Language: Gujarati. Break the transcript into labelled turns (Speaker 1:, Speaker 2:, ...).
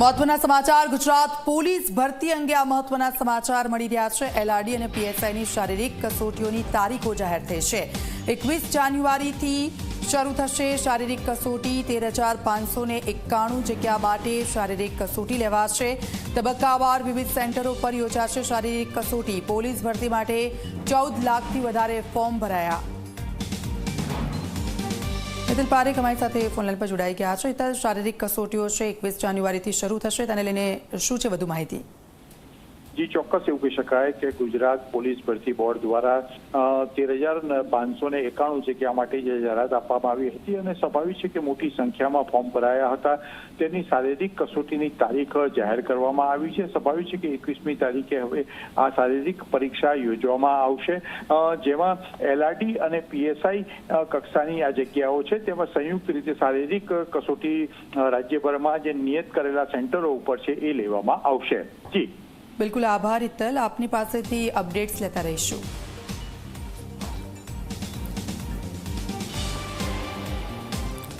Speaker 1: મહત્વના સમાચાર ગુજરાત પોલીસ ભરતી અંગે આ મહત્વના સમાચાર મળી રહ્યા છે। એલઆરડી અને પીએસઆઈની શારીરિક કસોટીઓની તારીખો જાહેર થઈ છે। 21 જાન્યુઆરીથી શરૂ થશે શારીરિક કસોટી। 13,591 જગ્યા માટે શારીરિક કસોટી લેવાશે। તબક્કાવાર વિવિધ સેન્ટરો પર યોજાશે શારીરિક કસોટી। પોલીસ ભરતી માટે 14 લાખથી વધારે ફોર્મ ભરાયા। મિતુલ પારેખ અમારી સાથે ફોનલાઈન પર જોડાઈ ગયા છે। ઇતર શારીરિક કસોટીઓ છે 21 જાન્યુઆરીથી શરૂ થશે, તેને લઈને શું છે વધુ માહિતી?
Speaker 2: જી ચોક્કસ એવું કહી શકાય કે ગુજરાત પોલીસ ભરતી બોર્ડ દ્વારા 13,591 જગ્યા માટે જે જાહેરાત આપવામાં આવી હતી અને સ્વાભાવિક છે કે મોટી સંખ્યામાં ફોર્મ ભરાયા હતા। તેની શારીરિક કસોટીની તારીખ જાહેર કરવામાં આવી છે। સ્વાભાવિક છે કે 21મી તારીખે હવે આ શારીરિક પરીક્ષા યોજવામાં આવશે, જેમાં એલઆરડી અને પીએસઆઈ કક્ષાની આ જગ્યાઓ છે તેમાં સંયુક્ત રીતે શારીરિક કસોટી રાજ્યભરમાં જે નિયત કરેલા સેન્ટરો ઉપર છે એ લેવામાં આવશે। જી
Speaker 1: બિલકુલ, આભાર ઇત્તલ, આપની પાસેથી અપડેટ્સ લેતા રહીશું।